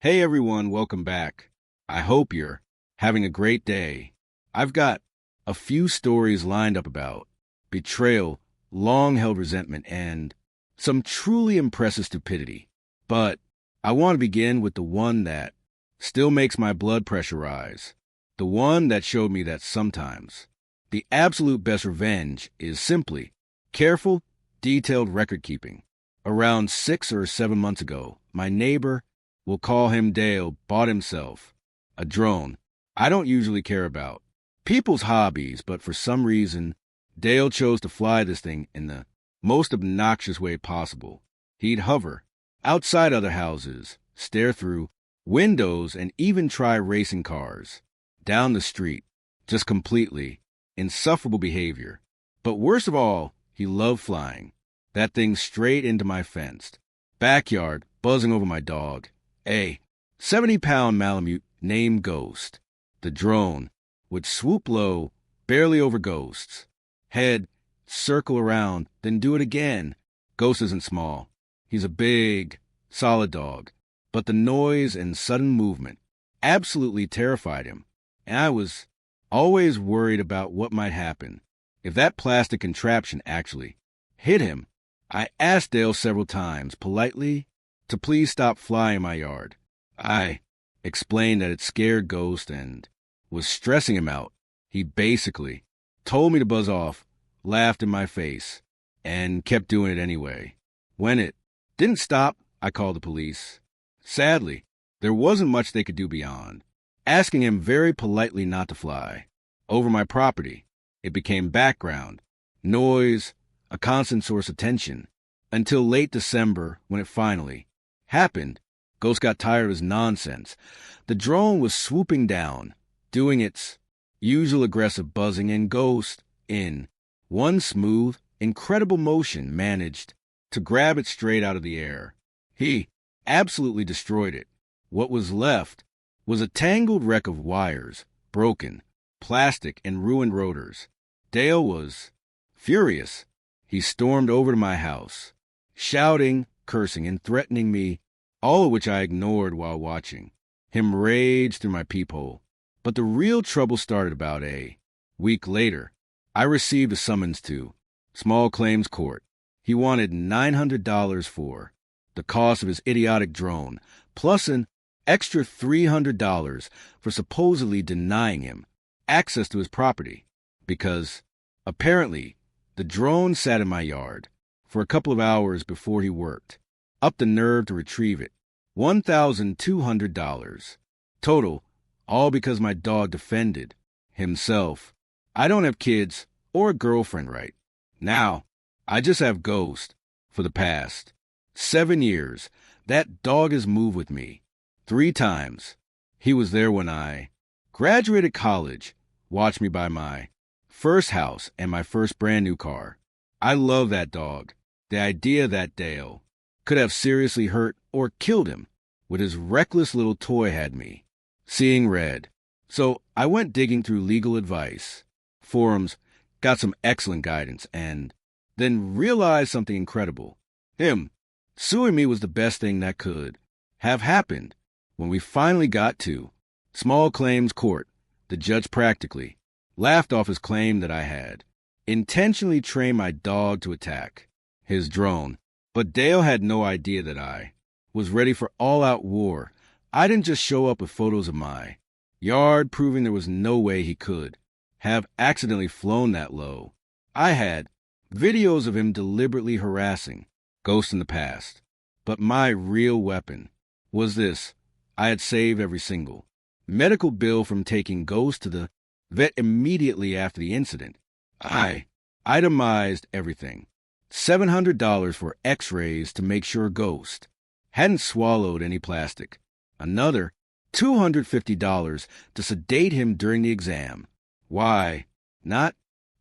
Hey everyone, welcome back. I hope you're having a great day. I've got a few stories lined up about betrayal, long held resentment, and some truly impressive stupidity. But I want to begin with the one that still makes my blood pressure rise. The one that showed me that sometimes the absolute best revenge is simply careful, detailed record keeping. Around 6 or 7 months ago, my neighbor, we'll call him Dale, bought himself a drone. I don't usually care about people's hobbies, but for some reason, Dale chose to fly this thing in the most obnoxious way possible. He'd hover outside other houses, stare through windows, and even try racing cars down the street. Just completely insufferable behavior. But worst of all, he loved flying that thing straight into my fenced backyard, buzzing over my dog, a 70-pound Malamute named Ghost. The drone would swoop low, barely over Ghost's head, circle around, then do it again. Ghost isn't small. He's a big, solid dog. But the noise and sudden movement absolutely terrified him, and I was always worried about what might happen if that plastic contraption actually hit him. I asked Dale several times, politely, to please stop flying in my yard. I explained that it scared Ghost and was stressing him out. He basically told me to buzz off, laughed in my face, and kept doing it anyway. When it didn't stop, I called the police. Sadly, there wasn't much they could do beyond asking him very politely not to fly over my property. It became background noise, a constant source of tension, until late December when it finally happened. Ghost got tired of his nonsense. The drone was swooping down, doing its usual aggressive buzzing, and Ghost, in one smooth, incredible motion, managed to grab it straight out of the air. He absolutely destroyed it. What was left was a tangled wreck of wires, broken plastic, and ruined rotors. Dale was furious. He stormed over to my house, shouting, cursing, and threatening me, all of which I ignored while watching him rage through my peephole. But the real trouble started about a week later. I received a summons to small claims court. He wanted $900 for the cost of his idiotic drone, plus an extra $300 for supposedly denying him access to his property, because apparently the drone sat in my yard for a couple of hours before he worked up the nerve to retrieve it. $1,200 total, all because my dog defended himself. I don't have kids or a girlfriend right now. I just have Ghost. For the past 7 years, that dog has moved with me 3 times. He was there when I graduated college, watched me buy my first house and my first brand new car. I love that dog. The idea that Dale could have seriously hurt or killed him with his reckless little toy had me seeing red. So I went digging through legal advice, forums, got some excellent guidance, and then realized something incredible. Him suing me was the best thing that could have happened. When we finally got to small claims court, the judge practically laughed off his claim that I had intentionally trained my dog to attack his drone. But Dale had no idea that I was ready for all-out war. I didn't just show up with photos of my yard proving there was no way he could have accidentally flown that low. I had videos of him deliberately harassing Ghost in the past. But my real weapon was this. I had saved every single medical bill from taking Ghost to the vet immediately after the incident. I itemized everything. $700 for x-rays to make sure Ghost hadn't swallowed any plastic. Another $250 to sedate him during the exam. Why not?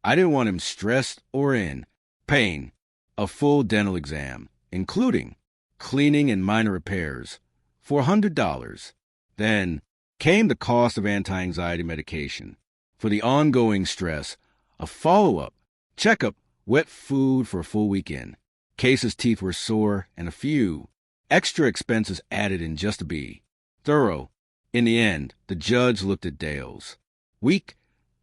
I didn't want him stressed or in pain. A full dental exam, including cleaning and minor repairs, $400. Then came the cost of anti-anxiety medication. For the ongoing stress, a follow-up checkup, wet food for a full weekend, case his teeth were sore, and a few extra expenses added in just to be thorough. In the end, the judge looked at Dale's weak,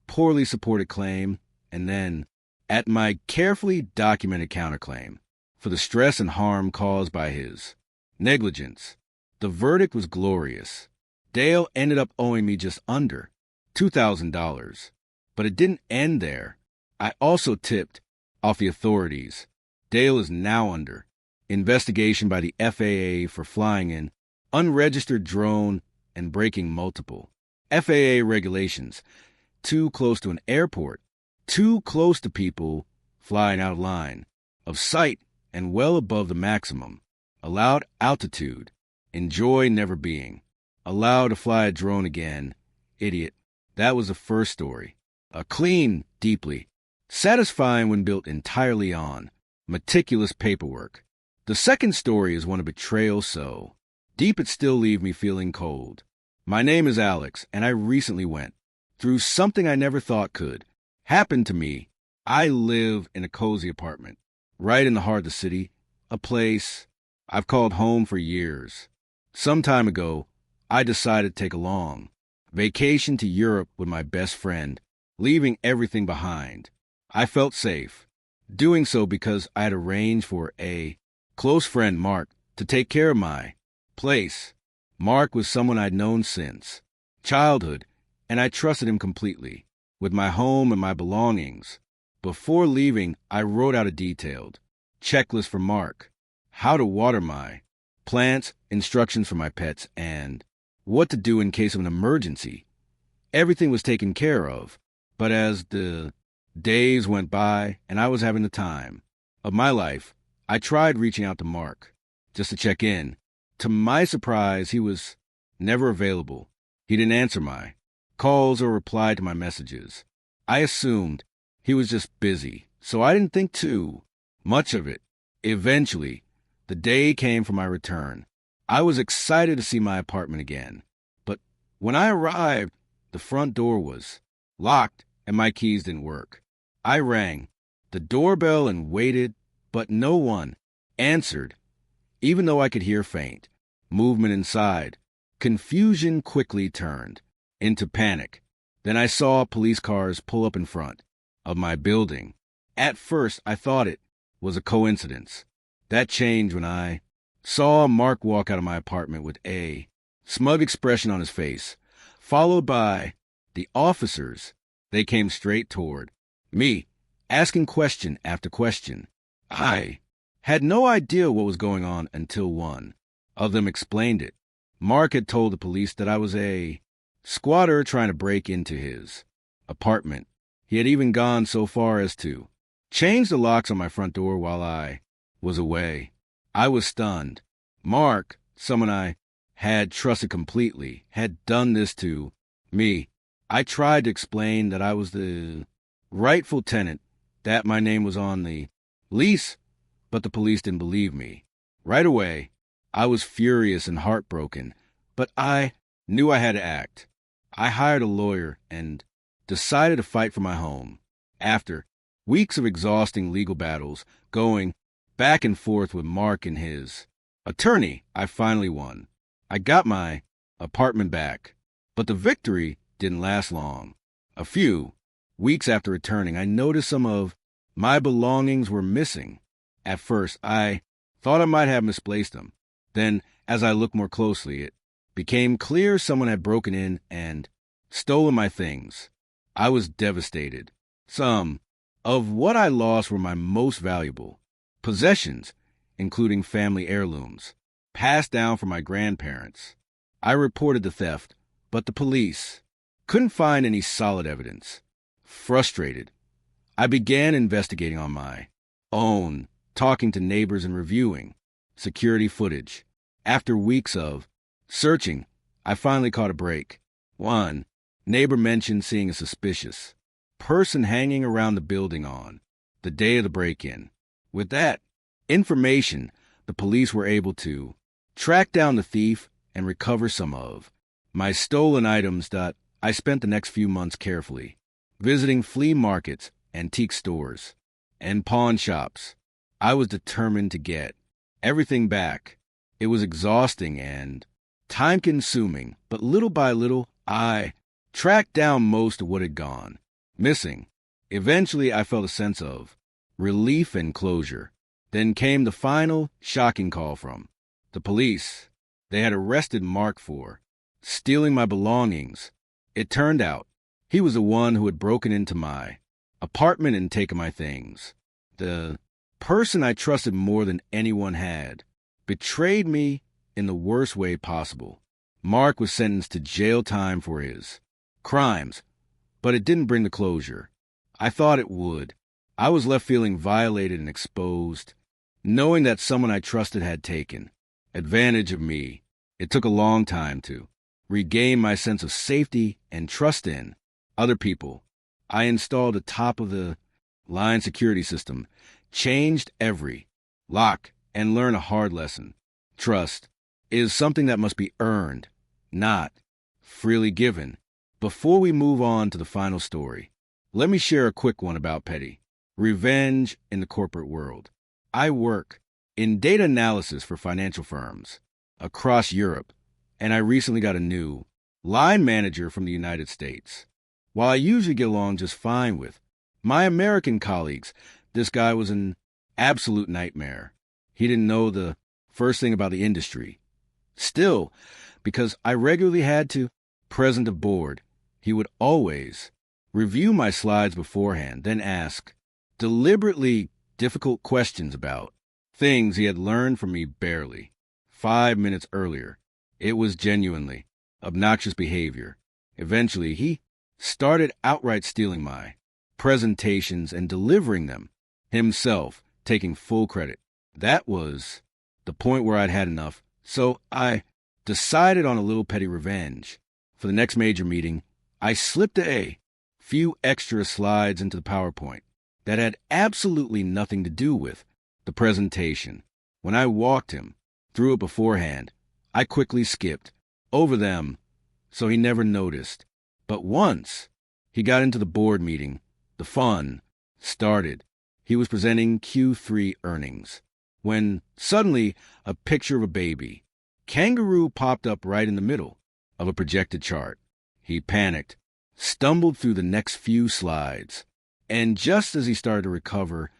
poorly supported claim, and then at my carefully documented counterclaim for the stress and harm caused by his negligence. The verdict was glorious. Dale ended up owing me just under $2,000. But it didn't end there. I also tipped off the authorities. Dale is now under investigation by the FAA for flying an unregistered drone and breaking multiple FAA regulations. Too close to an airport, too close to people flying out of line of sight and well above the maximum allowed altitude. Enjoy never being allowed to fly a drone again. Idiot. That was the first story. A clean, deeply satisfying when built entirely on meticulous paperwork. The second story is one of betrayal, so deep it still leaves me feeling cold. My name is Alex, and I recently went through something I never thought could happen to me. I live in a cozy apartment right in the heart of the city, a place I've called home for years. Some time ago, I decided to take a long vacation to Europe with my best friend, leaving everything behind. I felt safe doing so because I had arranged for a close friend, Mark, to take care of my place. Mark was someone I'd known since childhood, and I trusted him completely with my home and my belongings. Before leaving, I wrote out a detailed checklist for Mark: how to water my plants, instructions for my pets, and what to do in case of an emergency. Everything was taken care of, but as the days went by and I was having the time of my life, I tried reaching out to Mark just to check in. To my surprise, he was never available. He didn't answer my calls or reply to my messages. I assumed he was just busy, so I didn't think too much of it. Eventually, the day came for my return. I was excited to see my apartment again, but when I arrived, the front door was locked and my keys didn't work. I rang the doorbell and waited, but no one answered, even though I could hear faint movement inside. Confusion quickly turned into panic. Then I saw police cars pull up in front of my building. At first, I thought it was a coincidence. That changed when I saw Mark walk out of my apartment with a smug expression on his face, followed by the officers. They came straight toward me, asking question after question. I had no idea what was going on until one of them explained it. Mark had told the police that I was a squatter trying to break into his apartment. He had even gone so far as to change the locks on my front door while I was away. I was stunned. Mark, someone I had trusted completely, had done this to me. I tried to explain that I was the rightful tenant, that my name was on the lease, but the police didn't believe me. Right away, I was furious and heartbroken, but I knew I had to act. I hired a lawyer and decided to fight for my home. After weeks of exhausting legal battles, going back and forth with Mark and his attorney, I finally won. I got my apartment back, but the victory didn't last long. A few weeks after returning, I noticed some of my belongings were missing. At first, I thought I might have misplaced them. Then, as I looked more closely, it became clear someone had broken in and stolen my things. I was devastated. Some of what I lost were my most valuable possessions, including family heirlooms, passed down from my grandparents. I reported the theft, but the police couldn't find any solid evidence. Frustrated, I began investigating on my own, talking to neighbors and reviewing security footage. After weeks of searching, I finally caught a break. One neighbor mentioned seeing a suspicious person hanging around the building on the day of the break-in. With that information, the police were able to track down the thief and recover some of my stolen items. I spent the next few months carefully visiting flea markets, antique stores, and pawn shops. I was determined to get everything back. It was exhausting and time-consuming, but little by little, I tracked down most of what had gone missing. Eventually, I felt a sense of relief and closure. Then came the final, shocking call from the police. They had arrested Mark for stealing my belongings. It turned out he was the one who had broken into my apartment and taken my things. The person I trusted more than anyone had betrayed me in the worst way possible. Mark was sentenced to jail time for his crimes, but it didn't bring the closure I thought it would. I was left feeling violated and exposed, knowing that someone I trusted had taken advantage of me. It took a long time to regain my sense of safety and trust in other people. I installed a top-of-the-line security system, changed every lock, and learned a hard lesson. Trust is something that must be earned, not freely given. Before we move on to the final story, let me share a quick one about petty revenge in the corporate world. I work in data analysis for financial firms across Europe, and I recently got a new line manager from the United States. While I usually get along just fine with my American colleagues, this guy was an absolute nightmare. He didn't know the first thing about the industry. Still, because I regularly had to present a board, he would always review my slides beforehand, then ask deliberately difficult questions about things he had learned from me barely 5 minutes earlier. It was genuinely obnoxious behavior. Eventually, he started outright stealing my presentations and delivering them himself, taking full credit. That was the point where I'd had enough, so I decided on a little petty revenge. For the next major meeting, I slipped a few extra slides into the PowerPoint that had absolutely nothing to do with the presentation. When I walked him through it beforehand, I quickly skipped over them so he never noticed. But once he got into the board meeting, the fun started. He was presenting Q3 earnings when suddenly a picture of a baby kangaroo popped up right in the middle of a projected chart. He panicked, stumbled through the next few slides, and just as he started to recover,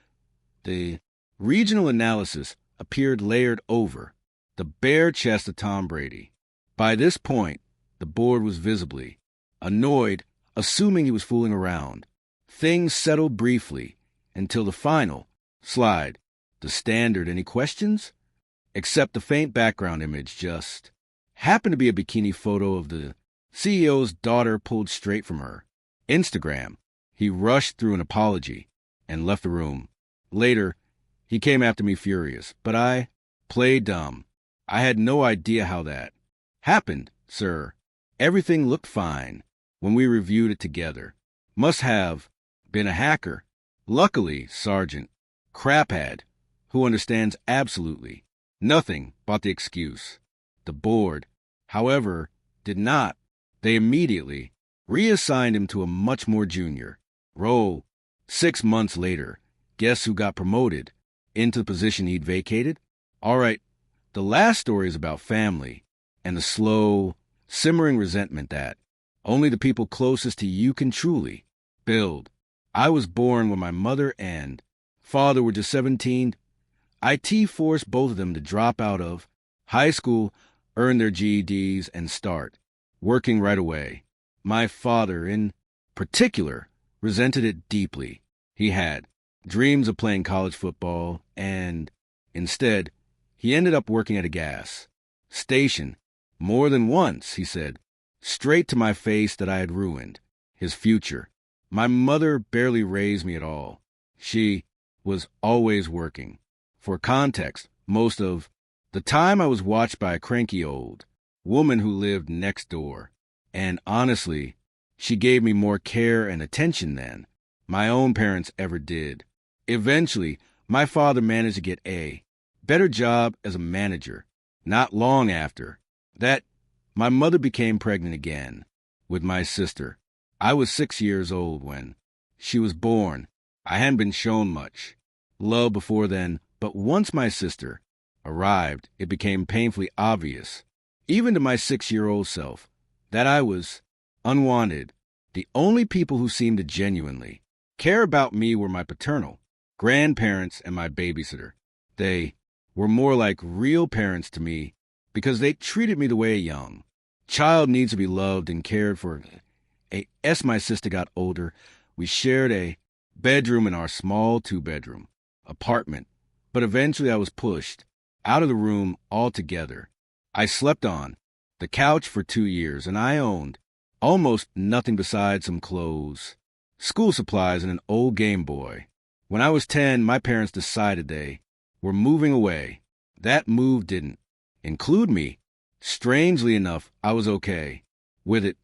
the regional analysis appeared layered over the bare chest of Tom Brady. By this point, the board was visibly annoyed, assuming he was fooling around. Things settled briefly until the final slide, the standard. Any questions? Except the faint background image just happened to be a bikini photo of the CEO's daughter pulled straight from her Instagram. He rushed through an apology and left the room. Later, he came after me furious, but I played dumb. I had no idea how that happened, sir. Everything looked fine when we reviewed it together. Must have been a hacker. Luckily, Sergeant Craphead, who understands absolutely nothing, bought the excuse. The board, however, did not. They immediately reassigned him to a much more junior role. 6 months later, guess who got promoted into the position he'd vacated? All right, the last story is about family and the slow, simmering resentment that only the people closest to you can truly build. I was born when my mother and father were just 17. IT forced both of them to drop out of high school, earn their GEDs, and start working right away. My father, in particular, resented it deeply. He had dreams of playing college football, and instead, he ended up working at a gas station. More than once, he said, straight to my face, that I had ruined his future. My mother barely raised me at all. She was always working. For context, most of the time I was watched by a cranky old woman who lived next door. And honestly, she gave me more care and attention than my own parents ever did. Eventually, my father managed to get a better job as a manager. Not long after that, my mother became pregnant again with my sister. I was 6 years old when she was born. I hadn't been shown much love before then, but once my sister arrived, it became painfully obvious even to my 6-year-old self, that I was unwanted. The only people who seemed to genuinely care about me were my paternal grandparents and my babysitter. They were more like real parents to me because they treated me the way a young child needs to be loved and cared for. As my sister got older, we shared a bedroom in our small 2-bedroom apartment, but eventually I was pushed out of the room altogether. I slept on the couch for 2 years, and I owned almost nothing besides some clothes, school supplies, and an old Game Boy. When I was 10, my parents decided they were moving away. That move didn't include me. Strangely enough, I was okay with it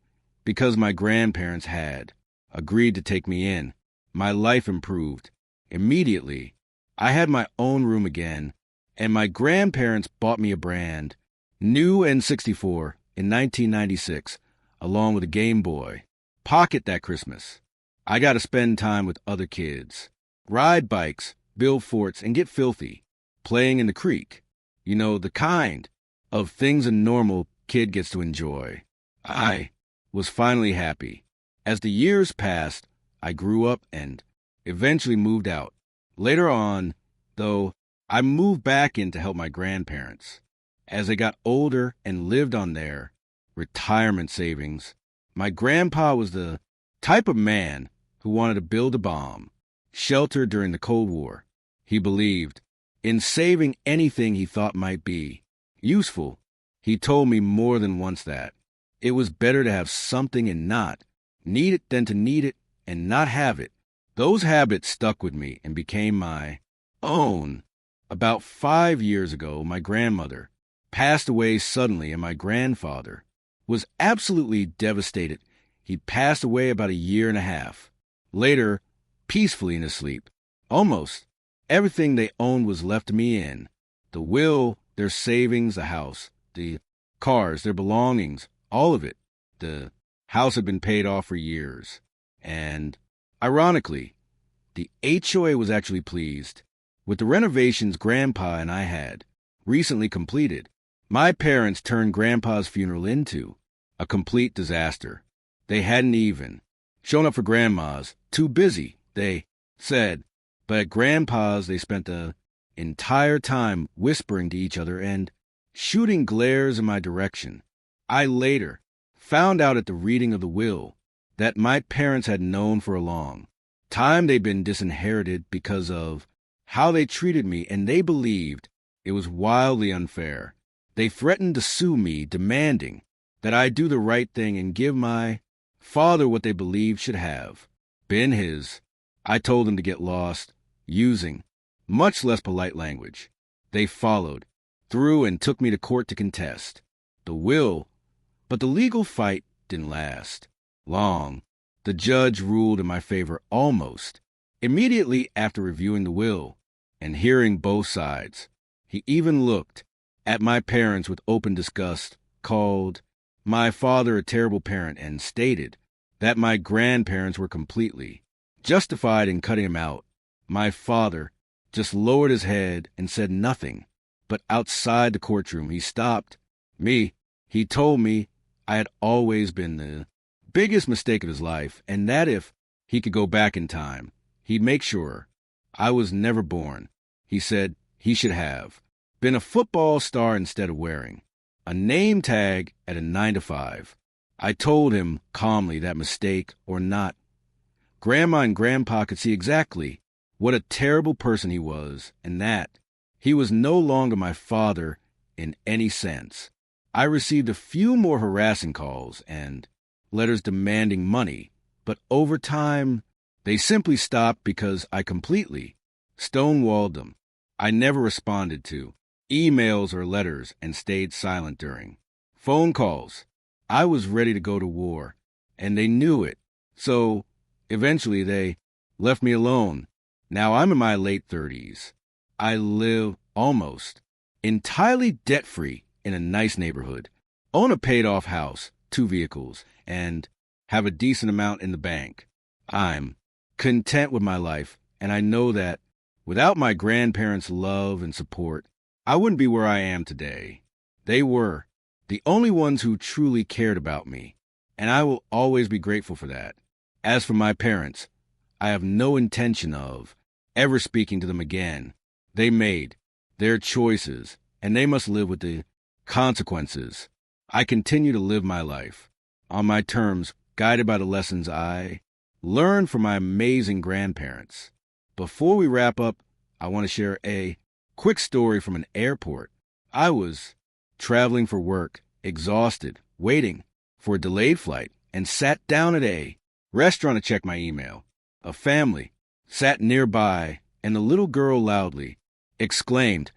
because my grandparents had agreed to take me in. My life improved immediately. I had my own room again, and my grandparents bought me a brand new N64 in 1996, along with a Game Boy Pocket that Christmas. I got to spend time with other kids, ride bikes, build forts, and get filthy, playing in the creek. You know, the kind of things a normal kid gets to enjoy. I was finally happy. As the years passed, I grew up and eventually moved out. Later on, though, I moved back in to help my grandparents. As they got older and lived on their retirement savings, my grandpa was the type of man who wanted to build a bomb shelter during the Cold War. He believed in saving anything he thought might be useful. He told me more than once that it was better to have something and not need it than to need it and not have it. Those habits stuck with me and became my own. About 5 years ago, my grandmother passed away suddenly, and my grandfather was absolutely devastated. He passed away about a year and a half later, peacefully in his sleep. Almost everything they owned was left to me in the will, their savings, the house, the cars, their belongings, all of it. The house had been paid off for years. And ironically, the HOA was actually pleased with the renovations Grandpa and I had recently completed. My parents turned Grandpa's funeral into a complete disaster. They hadn't even shown up for Grandma's. Too busy, they said. But at Grandpa's, they spent the entire time whispering to each other and shooting glares in my direction. I later found out at the reading of the will that my parents had known for a long time they'd been disinherited because of how they treated me, and they believed it was wildly unfair. They threatened to sue me, demanding that I do the right thing and give my father what they believed should have been his. I told them to get lost, using much less polite language. They followed through and took me to court to contest the will, but the legal fight didn't last long. The judge ruled in my favor almost immediately after reviewing the will and hearing both sides. He even looked at my parents with open disgust, called my father a terrible parent, and stated that my grandparents were completely justified in cutting him out. My father just lowered his head and said nothing. But outside the courtroom, he stopped me. He told me I had always been the biggest mistake of his life, and that if he could go back in time, he'd make sure I was never born. He said he should have been a football star instead of wearing a name tag at a 9-to-5. I told him calmly that, mistake or not, Grandma and Grandpa could see exactly what a terrible person he was, and that he was no longer my father in any sense. I received a few more harassing calls and letters demanding money, but over time, they simply stopped because I completely stonewalled them. I never responded to emails or letters and stayed silent during phone calls. I was ready to go to war, and they knew it. So eventually they left me alone. Now I'm in my late 30s. I live almost entirely debt-free in a nice neighborhood, own a paid-off house, 2 vehicles, and have a decent amount in the bank. I'm content with my life, and I know that without my grandparents' love and support, I wouldn't be where I am today. They were The only ones who truly cared about me, and I will always be grateful for that. As for my parents, I have no intention of ever speaking to them again. They made their choices, and they must live with the consequences. I continue to live my life on my terms, guided by the lessons I learned from my amazing grandparents. Before we wrap up, I want to share a quick story from an airport. I was traveling for work, exhausted, waiting for a delayed flight, and sat down at a restaurant to check my email. A family sat nearby, and the little girl loudly exclaimed,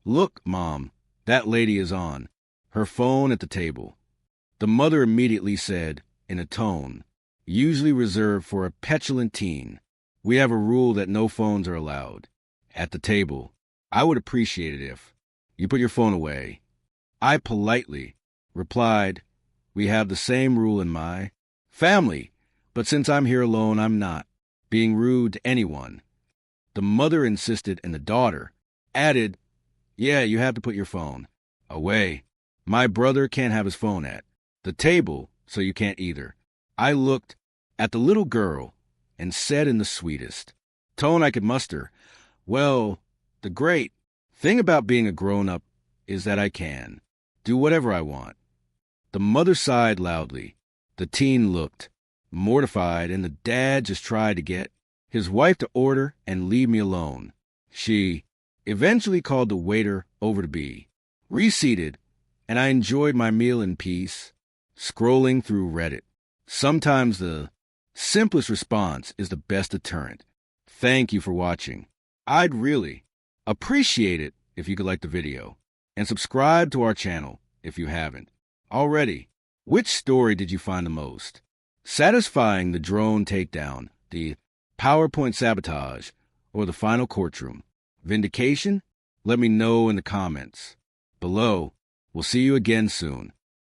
"Look, Mom, that lady is on her phone at the table." The mother immediately said, in a tone usually reserved for a petulant teen, "We have a rule that no phones are allowed at the table. I would appreciate it if you put your phone away." I politely replied, "We have the same rule in my family, but since I'm here alone, I'm not being rude to anyone." The mother insisted, and the daughter added, "Yeah, you have to put your phone away. My brother can't have his phone at the table, so you can't either." I looked at the little girl and said in the sweetest tone I could muster, "Well, the great thing about being a grown-up is that I can do whatever I want." The mother sighed loudly. The teen looked mortified, and the dad just tried to get his wife to order and leave me alone. She eventually called the waiter over to be reseated, and I enjoyed my meal in peace, scrolling through Reddit. Sometimes the simplest response is the best deterrent. Thank you for watching. I'd really appreciate it if you could like the video and subscribe to our channel if you haven't already. Which story did you find the most satisfying? The drone takedown, the PowerPoint sabotage, or the final courtroom vindication? Let me know in the comments below. We'll see you again soon.